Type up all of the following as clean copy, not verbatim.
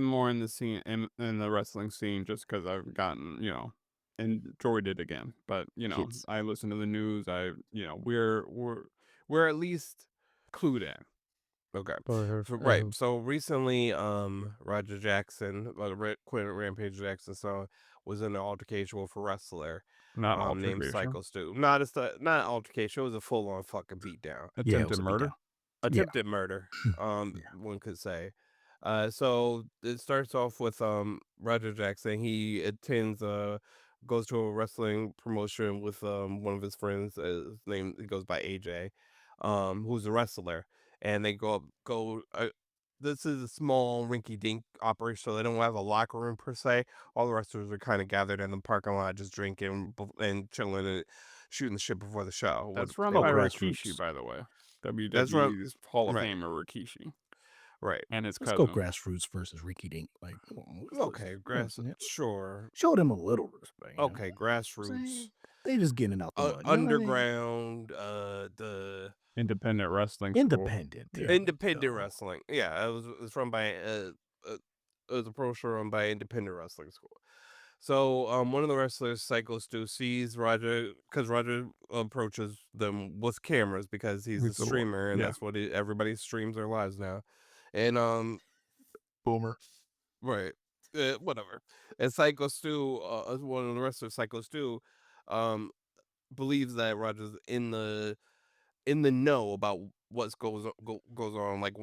more in the scene in the wrestling scene just because I've gotten, enjoyed it again. But, It's I listen to the news. We're at least clued in. Okay. Right. for So recently, Roger Jackson, Quinn Rampage Jackson, was in an altercation with a wrestler, Not named altercation. Psycho Stu. Not altercation. It was a full on fucking beatdown. yeah, it Attempted was a beatdown. murder. Yeah, Attempted murder. yeah. One could say. So it starts off with Roger Jackson. He attends goes to a wrestling promotion with one of his friends. His name he goes by AJ, who's a wrestler, and they go. This is a small rinky dink operation, so they don't have a locker room per se. All the wrestlers are kind of gathered in the parking lot, just drinking and chilling and shooting the shit before the show. That's run Oh, by Rikishi, grassroots. by the way. That's right, WWE's Hall of right, Famer Rikishi right. and his Let's go cousin. grassroots versus Ricky Dink. Like, come on, Okay, yeah, sure. show them a little respect. You know Okay, what I'm grassroots. saying? They just getting out the mud. You know what I mean? Underground, the Independent wrestling school. Independent. There Yeah. you independent go. wrestling. Yeah, it was run by it was a pro show run by independent wrestling school. So one of the wrestlers, Psycho Stu, sees Roger because Roger approaches them with cameras because he's a He's the one. streamer and Yeah. that's what everybody streams their lives now. And Boomer. right, whatever. And Psycho Stu, one of the wrestlers, Psycho Stu, um, believes that Roger's in the know about goes on like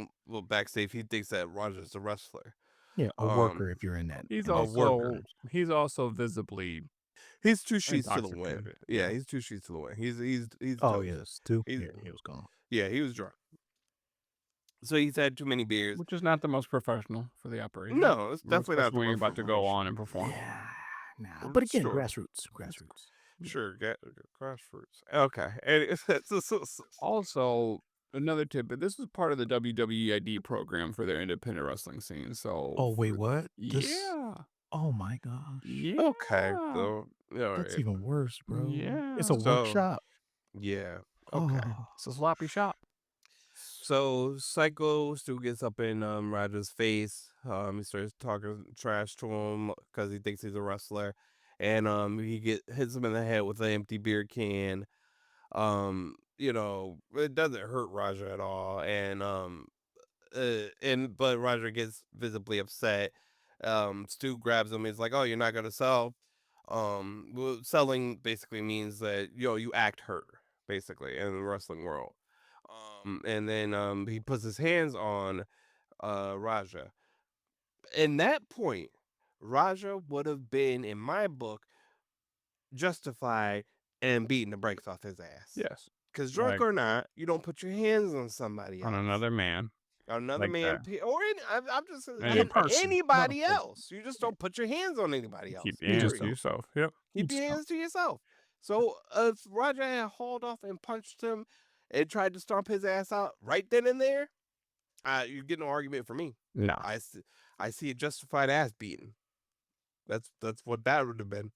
backstage. He thinks that Roger's a wrestler, Yeah, a worker if you're in that He's in that a sphere. worker. also visibly He's 2 sheets to the wind. intoxicated. Yeah, Yeah. he's 2 sheets to the wind. He's Oh toast. yes, too. He's Yeah, he was gone. yeah, he was drunk. So he's had too many beers. Which is not the most professional for the operation. No, it's definitely not Especially the when you're most about to go promotion. on and perform. Yeah, nah. But again, Sure, grassroots. sure. Grassroots. Okay, and Also, another tidbit, this is part of the WWE ID program for their independent wrestling scene. So, Oh wait, what? This? yeah. Oh my gosh, Yeah. okay. So yeah, all that's right. even worse, bro. It's Yeah. a So workshop. yeah, okay. Oh, It's a sloppy shop. So Psycho Stu gets up in Roger's face. He starts talking trash to him because he thinks he's a wrestler, and hits him in the head with an empty beer can. It doesn't hurt Roger at all, but Roger gets visibly upset. Stu grabs him. He's like, "Oh, you're not gonna sell." Well, selling basically means that you act hurt, basically in the wrestling world. And then he puts his hands on Raja. In that point, Raja would have been, in my book, justified and beating the brakes off his ass. Yes. Because drunk Like or not, you don't put your hands on somebody on else. another man. Another Like man, that. or I'm just not a And person. Not a anybody person. else. You just don't put your hands on anybody else. keep your You hands just to Period. don't. yourself. Yep. You Keep your just don't. hands to yourself. So if Roger had hauled off and punched him and tried to stomp his ass out right then and there, you get no argument for me. No. I see a justified ass beating. That's what that would have been.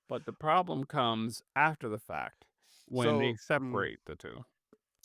But the problem comes after the fact when they So separate the two.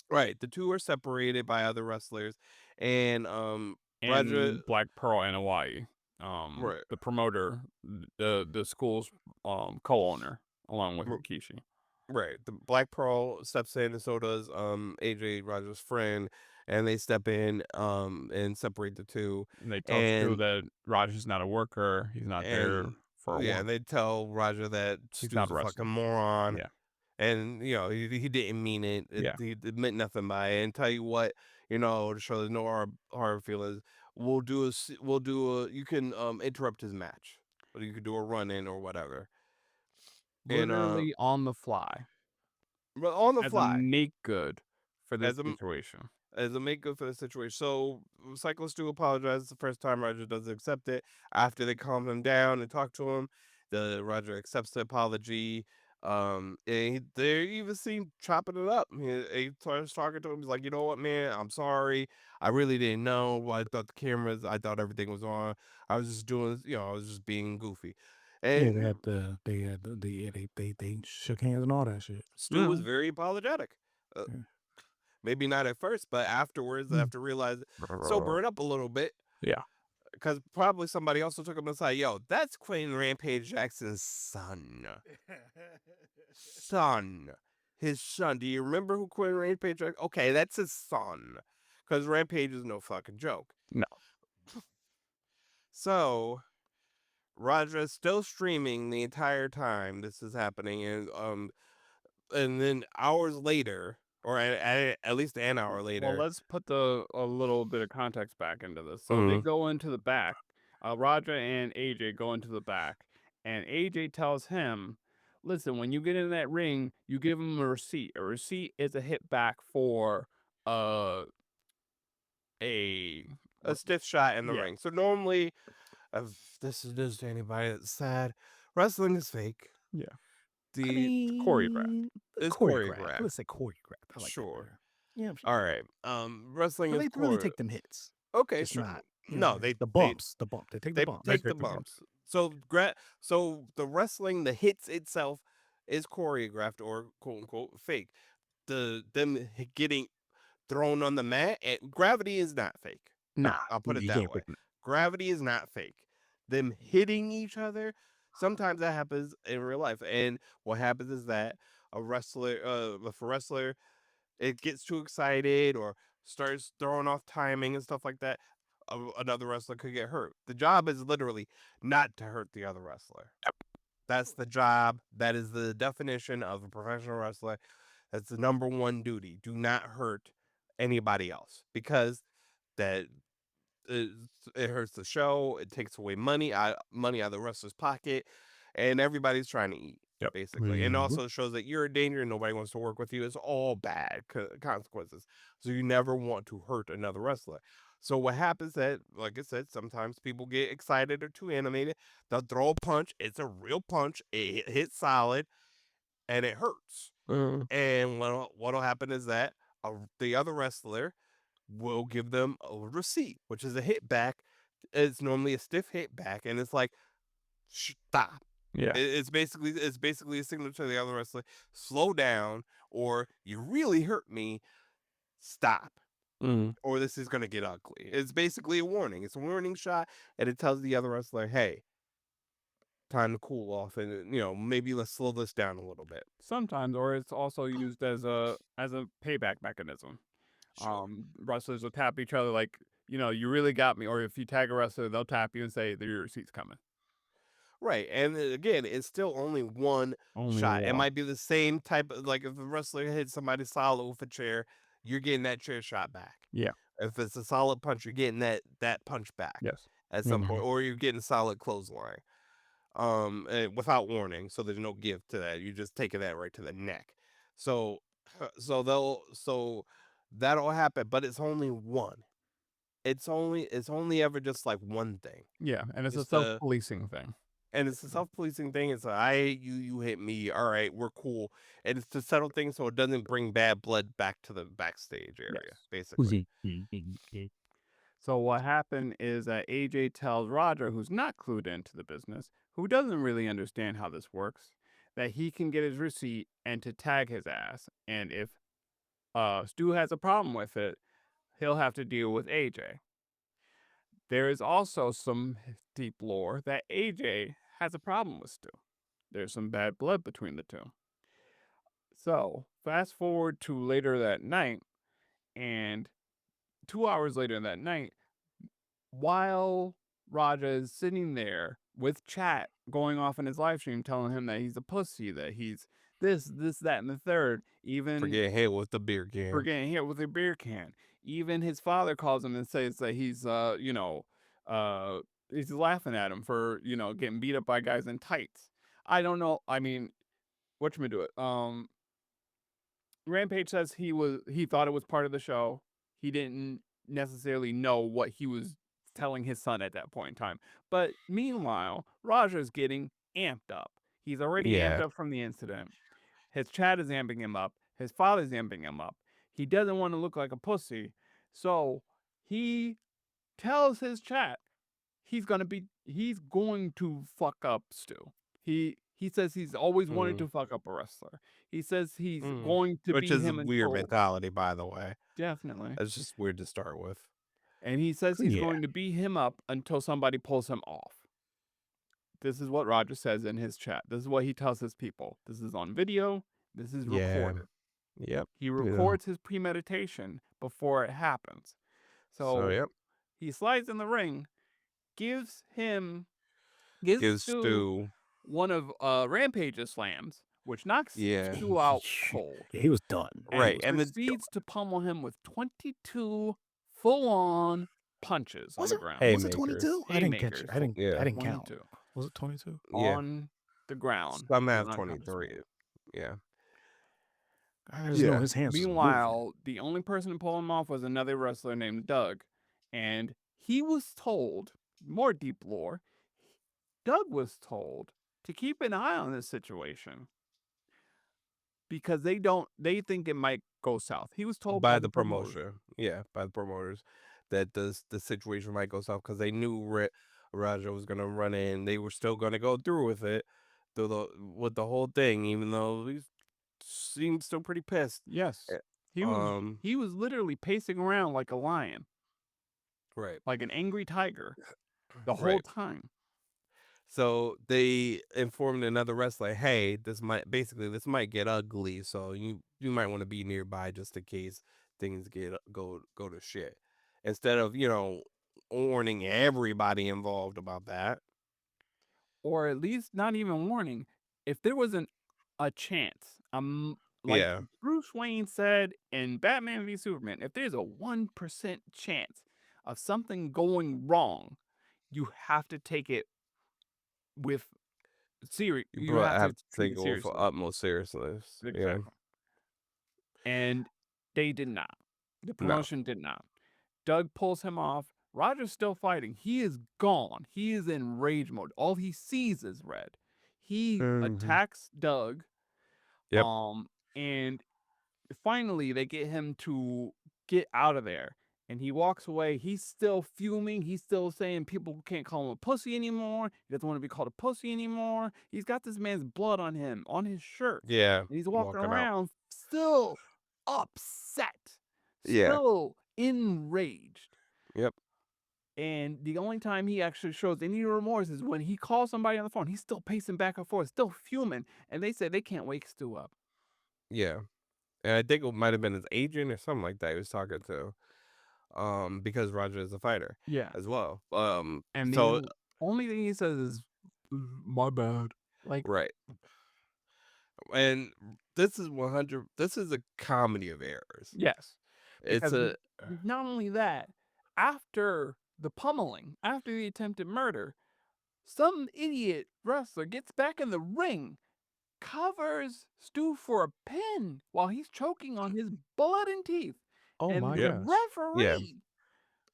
right, the two are separated by other wrestlers, and Roger, In Black Pearl and Hawaii. right, The promoter, the school's co-owner, along with Rikishi. right. The Black Pearl steps in, and so does AJ Roger's friend, and they step in and separate the two, And they tell Stu and that Roger's not a worker. He's not there and for a yeah, work. and they tell Roger that He's not Stu's a fucking wrestling. moron. Yeah. And he didn't mean it. Yeah. He meant nothing by it. And tell you what, to show there's no hard feelings, you can interrupt his match, or you could do a run in or whatever. And Literally on the fly. but on the As a fly, make good for this as a situation. as a make good for the situation. So Cyclist do apologize the first time. Roger doesn't accept it. After they calm him down and talk to him, Roger accepts the apology. They even seen chopping it up. He starts talking to him. He's like, you know what, man, I'm sorry. I really didn't know. I thought the cameras. I thought everything was on. I was just doing. I was just being goofy. Yeah, And they shook hands and all that shit. Stu was very apologetic. Yeah. Maybe not at first, but afterwards, Mm. after realizing, sobering up a little bit. Yeah. because probably somebody also took him aside. Yo, that's Quentin Rampage Jackson's son. Son. His son. Do you remember who Quentin Rampage Jackson? Okay, that's his son. Because Rampage is no fucking joke. No. So, Raja is still streaming the entire time this is happening, and then hours later, or at least an hour Well, later. let's put a little bit of context back into this. So they Mhm. go into the back. Raja and AJ go into the back, and AJ tells him, "Listen, when you get in that ring, you give him a receipt. A receipt is a hit back for uh a A what? stiff shot in the Yeah, ring. So normally, if this is news to anybody that's sad, wrestling is fake. yeah. I The It's choreographed. mean, It's choreographed. choreographed. Let's say choreographed. I like that Sure. better. Yeah, I'm All sure. right. Wrestling But is they really take them hits, Okay, just sure. not, No, the they bumps. The bump. They take the they bumps. They take the take the bump. bumps. So the wrestling, the hits itself is choreographed or quote unquote fake. Getting thrown on the mat, and gravity is not fake. Nah, I'll put it you that can't way. pick them. Gravity is not fake. Them hitting each other, sometimes that happens in real life. And what happens is that if a wrestler it gets too excited or starts throwing off timing and stuff like that, another wrestler could get hurt. The job is literally not to hurt the other wrestler. That's the job. That is the definition of a professional wrestler. That's the number one duty. Do not hurt anybody else because that it, it hurts the show. It takes away money out of the wrestler's pocket, and everybody's trying to eat Yep. basically. And also shows that you're a danger and nobody wants to work with you. It's all bad consequences. So you never want to hurt another wrestler. So what happens that, like I said, sometimes people get excited or too animated. They'll throw a punch. It's a real punch. It hits solid and it hurts. Uh, And what'll happen is that the other wrestler will give them a receipt, which is a hit back. It's normally a stiff hit back, and it's like stop. yeah. It's basically a signal to the other wrestler, slow down, or you really hurt me, stop, Mm. or this is gonna get ugly. It's basically a warning. It's a warning shot, and it tells the other wrestler, hey, time to cool off, and maybe let's slow this down a little bit. Sometimes, or it's also used as a payback mechanism. Sure. Wrestlers will tap each other like, you really got me. Or if you tag a wrestler, they'll tap you and say, your receipt's coming. Right, and again, it's still only one Only shot. It one. might be the same type of like if a wrestler hits somebody solid with a chair, you're getting that chair shot back. Yeah. If it's a solid punch, you're getting that punch back Yes. at some point, or you're getting solid clothesline. And without warning, so there's no give to that. You're just taking that right to the neck. So, so that'll happen, but it's only one. It's only ever just like one thing. Yeah. And it's a It's self the policing thing. And it's a self-policing thing. It's like, I hate you, you hit me. All right, we're cool. And it's to settle things so it doesn't bring bad blood back to the backstage area, Yes. basically. So what happened is that AJ tells Roger, who's not clued into the business, who doesn't really understand how this works, that he can get his receipt and to tag his ass. And if Stu has a problem with it, he'll have to deal with AJ. There is also some deep lore that AJ has a problem with Stu. There's some bad blood between the two. So, fast forward to later that night, and 2 hours later that night, while Raja is sitting there with chat going off in his live stream telling him that he's a pussy, that he's this, that, and the third, even Forget hit with the beer can. for getting hit with a beer can. Even his father calls him and says that he's laughing at him for, getting beat up by guys in tights. I don't know. I mean, whatchamacallit. Rampage says he thought it was part of the show. He didn't necessarily know what he was telling his son at that point in time. But meanwhile, Raja's getting amped up. He's already amped Yeah. up from the incident. His chat is amping him up. His father's amping him up. He doesn't want to look like a pussy. So he tells his chat he's going to fuck up Stu. He says he's always wanted Mm, to fuck up a wrestler. He says he's mm. going to Which beat is a him weird until mentality, by the way. definitely. That's just weird to start with. And he says he's Yeah. going to beat him up until somebody pulls him off. This is what Roger says in his chat. This is what he tells his people. This is on video. This is Yeah. recorded. Yep. He You know. records his premeditation before it happens. So So yep. he slides in the ring, gives Gives Stu Stu. one of Rampage's slams, which knocks Yeah. Stu out cold. Yeah, he was done. Right. And And the proceeds to pummel him with 22 full-on punches on the ground. Was it haymakers. 22? I didn't catch it. I didn't. Yeah. I didn't count. 22 Was it 22? Yeah. on the ground. Some He have was not counting 23. small. Yeah. I just know his hands was moving. Meanwhile, the only person to pull him off was another wrestler named Doug. And he was told, more deep lore, Doug was told to keep an eye on this situation because they think it might go south. He was told By by the the promoter. promoter. Yeah, by the promoters that the situation might go south because they knew Raja was gonna run in. They were still gonna go through with it, with the whole thing, even though he seemed still pretty pissed. Yes. Eh, He was literally pacing around like a lion, Right. like an angry tiger, the whole Right. time. So they informed another wrestler, "Hey, this might get ugly, so you might want to be nearby just in case things go to shit." Instead of warning everybody involved about that. Or at least not even warning. If there wasn't a chance, like Yeah, Bruce Wayne said in Batman v Superman, if there's a 1% chance of something going wrong, you have to take it with serious. You have to have to treat take it it with seriously. utmost seriousness. Yeah, Exactly. And they did not. The no, promotion did not. Doug pulls him off. Roger's still fighting. He is gone. He is in rage mode. All he sees is red. He attacks Doug. yep, And finally they get him to get out of there. And he walks away. He's still fuming. He's still saying people can't call him a pussy anymore. He doesn't want to be called a pussy anymore. He's got this man's blood on him, on his shirt. yeah, And he's walking walking out. around still upset, Yeah, still enraged. yep, And the only time he actually shows any remorse is when he calls somebody on the phone. He's still pacing back and forth, still fuming. And they say they can't wake Stu up. yeah. And I think it might have been his agent or something like that he was talking to. Because Roger is a fighter Yeah. as well. And So the only thing he says is, my bad. Like, right. And this is 100. This is a comedy of errors. yes. It's Because a not only that, after the pummeling, after the attempted murder, some idiot wrestler gets back in the ring, covers Stu for a pin while he's choking on his blood and teeth. Oh and my the gosh. referee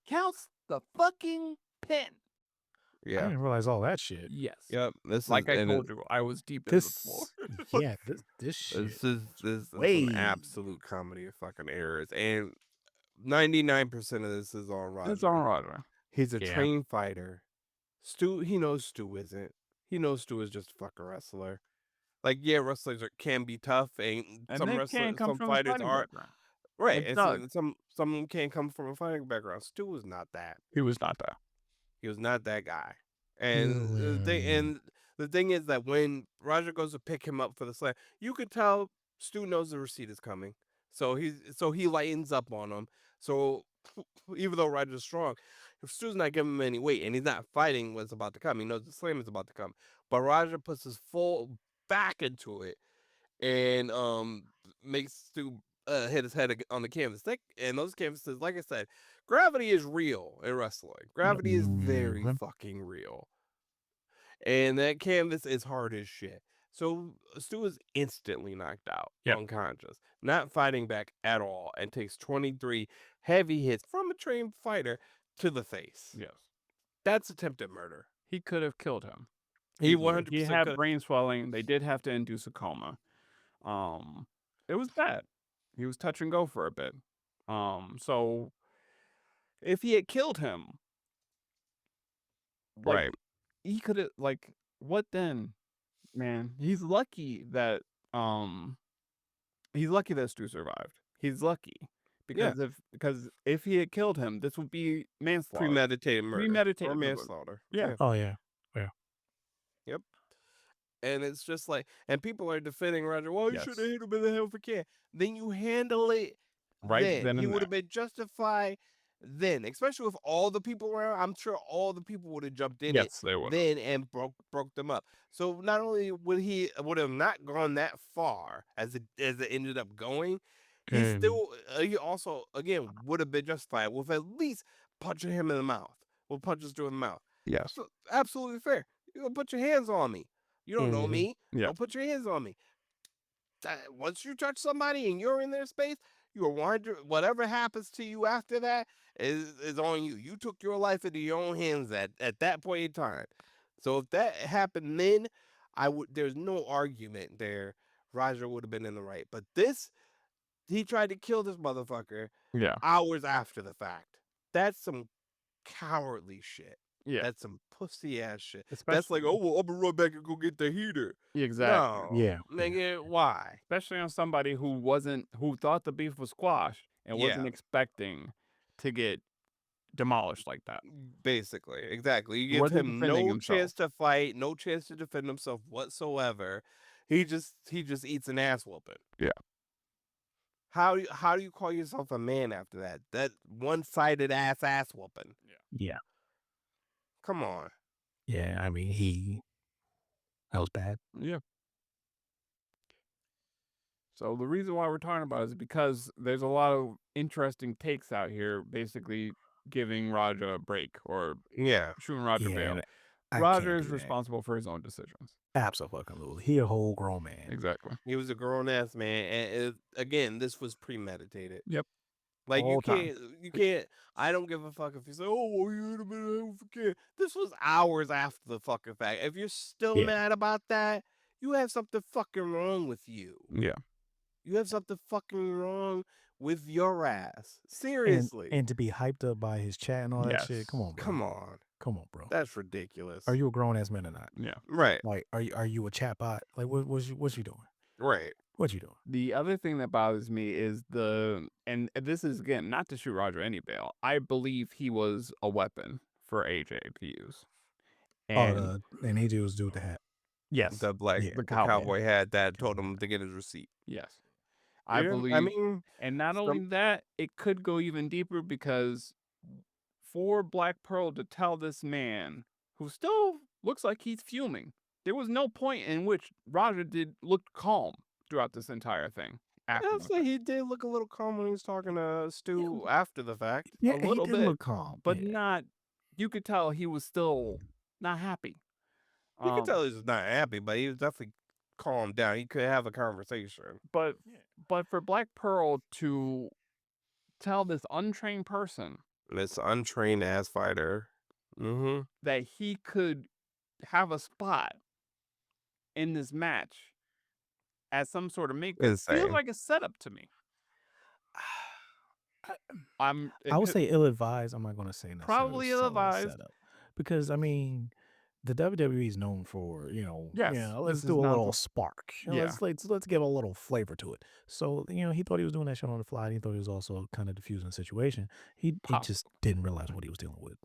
counts the fucking pin. I yeah. didn't realize all that shit. Yes. Yep. This Like is I and it- told you, I was deep into the floor. This shit. this is way- an absolute comedy of fucking errors, and 99% of this is on Roger. It's on Roger. He's a Yeah. trained fighter. He knows Stu isn't. He knows Stu is just a fucking wrestler. Like, yeah, wrestlers can be tough, and And some they wrestlers, can't come some from a fighters fighting are background. right. Like And Doug. some can come from a fighting background. Stu was not that. He was not that. He was not that guy. Yeah, And the thing is that when Roger goes to pick him up for the slam, you could tell Stu knows the receipt is coming. So he lightens up on him. So even though Roger's strong, if Stu's not giving him any weight and he's not fighting what's about to come, he knows the slam is about to come. But Roger puts his full back into it and makes Stu hit his head on the canvas. And those canvases, like I said, gravity is real in wrestling. Gravity is very fucking real. And that canvas is hard as shit. So Stu is instantly knocked out, unconscious, not fighting back at all, and takes 23 heavy hits from a trained fighter to the face. Yes. That's attempted murder. He could have killed him. He Easily. 100% He had could. brain swelling. They did have to induce a coma. It was bad. He was touch and go for a bit. So if he had killed him, like, Right. he could have, like, what then? Man, he's lucky that Stu survived. He's lucky Yeah, because if he had killed him, this would be manslaughter, premeditated murder or premeditated. manslaughter. Yeah, Oh yeah. Yeah. Yep. And it's just like, and people are defending Roger. Well, you should have yes, hit him in the head for care. Then you handle it. right Then then he and would there. have been justified. Then, especially with all the people around, I'm sure all the people would have jumped in it Yes, they would. then and broke them up. So not only would have not gone that far as it ended up going, he And still he also again would have been justified with at least punching him in the mouth, with punches through the mouth. Yes. So absolutely fair. You gonna put your hands on me. You don't know Mhm. me. Yeah. Don't put your hands on me. Once you touch somebody and you're in their space, you are wondering whatever happens to you after that is on you. You took your life into your own hands at that point in time. So if that happened then, there's no argument there. Roger would have been in the right. But he tried to kill this motherfucker Yeah. hours after the fact. That's some cowardly shit. Yeah. That's some pussy ass shit. That's like, Especially oh well, I'm gonna run back and go get the heater. exactly. No, Yeah. nigga, why? Especially on somebody who thought the beef was squashed and wasn't Yeah, expecting to get demolished like that. basically, exactly. You He give wasn't him defending no himself. chance to fight, no chance to defend himself whatsoever. He just eats an ass whooping. Yeah. How do you call yourself a man after that? That one-sided ass whooping. Yeah. Come on. Yeah. I mean, that was bad. Yeah. So the reason why we're talking about it is because there's a lot of interesting takes out here, basically giving Raja a break or Yeah. shooting Roger Yeah. bail. And I Roger can't is do that. responsible for his own decisions. Absolutely. He a whole grown man. Exactly. He was a grown ass man, and again, this was premeditated. Yep. Like Whole time. you can't. I don't give a fuck if you say, "Oh, well, you hit him in the head with a can." This was hours after the fucking fact. If you're still Yeah. mad about that, you have something fucking wrong with you. Yeah. You have something fucking wrong with your ass. And Seriously. to be hyped up by his chat and all that shit. Come Yes. on, bro. Come on. Come on, bro. That's ridiculous. Are you a grown ass man or not? Yeah. right? Like, are you a chatbot? Like, what you doing? Right. What you doing? The other thing that bothers me is and this is again not to shoot Roger any bail. I believe he was a weapon for AJ to use. And And AJ was dude with the hat. yes, The black Yeah. the cowboy. cowboy had that told him to get his receipt. Yes. I Yeah, believe I mean, and not only that, it could go even deeper because for Black Pearl to tell this man who still looks like he's fuming, there was no point in which Roger looked calm throughout this entire thing. After I'll the say fact. he did look a little calm when he was talking to Stu after the fact. Yeah, A he little did bit. look calm. But yeah. not you could tell he was still not happy. You could tell he was not happy, but he was definitely calmed down. He could have a conversation. But for Black Pearl to tell this untrained person This untrained ass fighter. Mm-hmm. that he could have a spot in this match as some sort of make feels Insane. like a setup to me. I would say ill advised. I'm not going to say necessarily Probably ill-advised. setup because I mean, the WWE is known for Yes, let's this do is a not little the- spark. Yeah. Let's give a little flavor to it. So he thought he was doing that shit on the fly. And he thought he was also kind of diffusing the situation. He just didn't realize what he was dealing with.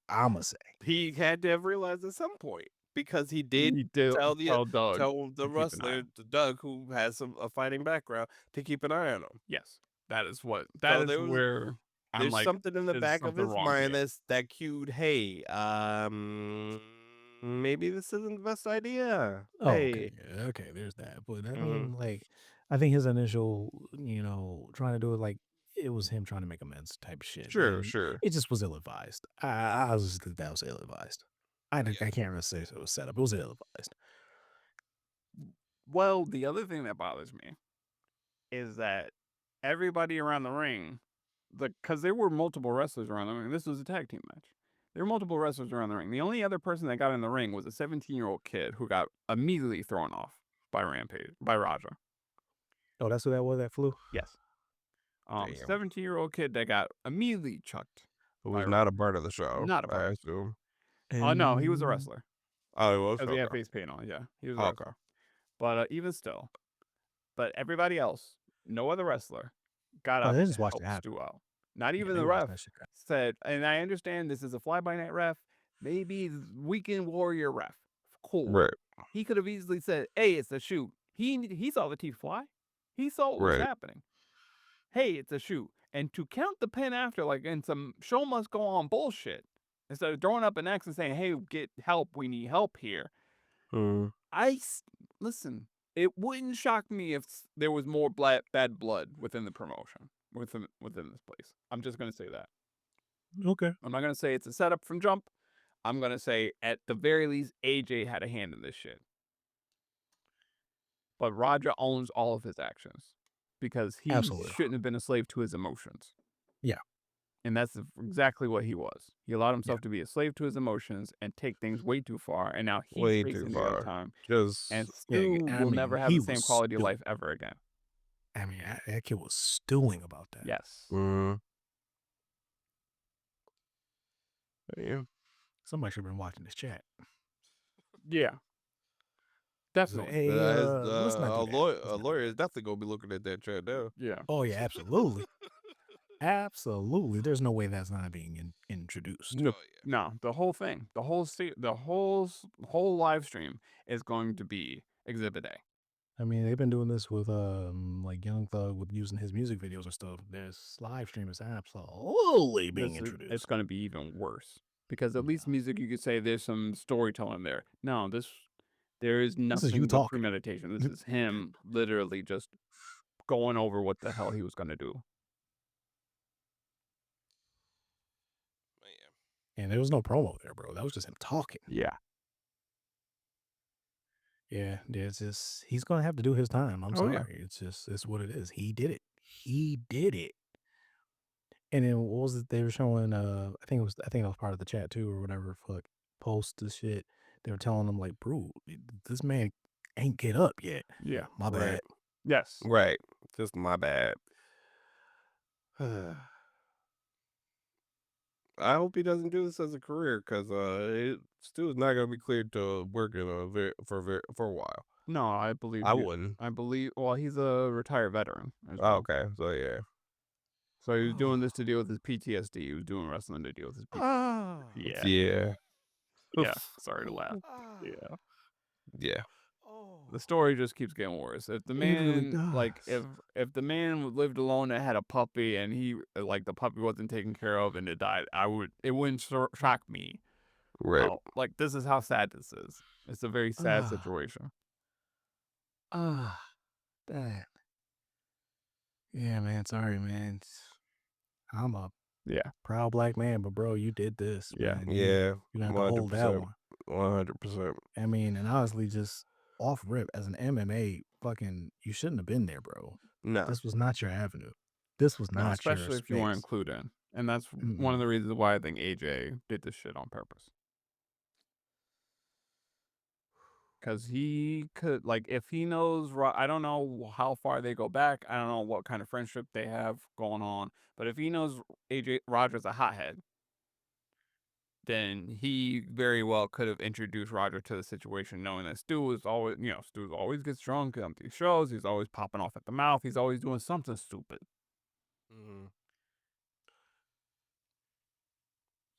I'ma say He had to have realized at some point because he did tell Doug the keep an eye wrestler, on. Doug, who has a fighting background, to keep an eye on him. Yes, that is where I'm There's like, something in the there's back of something his wrong mind here. that cued, hey, maybe this isn't the best idea. Oh, Hey. okay. Yeah, okay, there's that. But I Mhm. mean, like, I think his initial, trying to do it like it was him trying to make amends type shit. Sure, and sure. It just was ill advised. I was just think that was ill advised. I can't really say it was set up. It was ill advised. Well, the other thing that bothers me is that everybody around the ring, because there were multiple wrestlers around the ring. This was a tag team match. There were multiple wrestlers around the ring. The only other person that got in the ring was a 17-year-old kid who got immediately thrown off by Raja. Oh, that's who that was that flew? Yes. Damn. 17-year-old kid that got immediately chucked. Who was not a part of the show. Not a part. I assume. Oh, no, he was a wrestler. Oh, he was? Because he had Okay. face paint on, yeah. He was a Okay. wrestler. But even still. But everybody else, no other wrestler, got Oh, up they to just watched it help happen. Stu out. Not Yeah, even they the watched ref that shit happen. said, and I understand this is a fly by night ref, maybe weekend warrior ref. Cool. Right. He could have easily said, "Hey, it's a shoot." He saw the teeth fly. He saw what was Right. happening. Hey, it's a shoot. And to count the pin after, like in some show must go on bullshit, instead of throwing up an X and saying, "Hey, get help. We need help here." Mm. Listen. It wouldn't shock me if there was more bad blood within the promotion, within this place. I'm just gonna say that. Okay. I'm not gonna say it's a setup from jump. I'm gonna say at the very least, AJ had a hand in this shit. But Roger owns all of his actions because he Absolutely. shouldn't have been a slave to his emotions. Yeah. And that's exactly what he was. He allowed Yeah. himself to be a slave to his emotions and take things way too far. And now he's Way too facing the far. time. And Just Yeah. Stu I will mean, never have he the was same quality of stewing. life ever again. I mean, that kid was stewing about that. Yes. Yeah. Somebody should have been watching this chat. Yeah. So, Definitely. hey, let's not do that. Let's A not do lawyer that. is definitely gonna be looking at that chat now. Yeah. Oh yeah, absolutely, absolutely. There's no way that's not being introduced. No. No, the whole thing, the whole live stream is going to be Exhibit A. I mean, they've been doing this with like Young Thug with using his music videos and stuff. This live stream is absolutely being introduced. It's going to be even worse because at Yeah. least music you could say there's some storytelling there. No, there is This is you nothing but talking. premeditation. This is him literally just going over what the hell he was going to do. And there was no promo there, bro. That was just him talking. Yeah. Yeah, it's just he's gonna have to do his time. I'm Oh, yeah. sorry. It's what it is. He did it. He did it. And then what was it they were showing? I think it was part of the chat too, or whatever. Fuck, post the shit. They were telling him like, bro, this man ain't get up yet. Yeah. My Right. bad. Yes. Right. Just my bad. I hope he doesn't do this as a career because Stu is not gonna be cleared to work in for a while. No, I believe I wouldn't. well, he's a retired veteran as Oh, well. okay, so yeah. So he was doing this to deal with his PTSD. He was doing wrestling to deal with his PTSD. Yeah. Yeah. Yeah. Sorry to laugh. Yeah. Yeah. The story just keeps getting worse. If the It really man, like, does. if the man lived alone and had a puppy, and he like the puppy wasn't taken care of and it died, it wouldn't shock me. Right. Like this is how sad this is. It's a very sad situation. That. Yeah, man. Sorry, man. I'm a Yeah. proud black man, but bro, you did this, Yeah. man. Yeah. You have to hold that 100%. one. 100%. I mean, and honestly, just off rip as an MMA, fucking, you shouldn't have been there, bro. No. This was not your avenue. This was No, not your especially if you weren't space. included. And that's one of the reasons why I think AJ did this shit on purpose. Because he could, like, if he knows, I don't know how far they go back. I don't know what kind of friendship they have going on. But if he knows AJ Roger's a hothead, then he very well could have introduced Roger to the situation, knowing that Stu always gets drunk on these shows. He's always popping off at the mouth. He's always doing something stupid.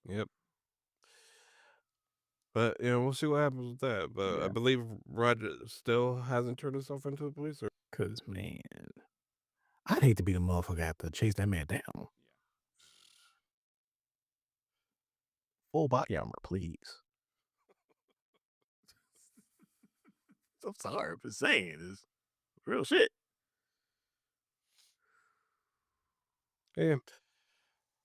Yep. But we'll see what happens with that. But I believe Roger still hasn't turned himself into a police. Cause man, I'd hate to be the motherfucker have to chase that man down. Full body armor, please. I'm sorry for saying this. Real shit. Yeah.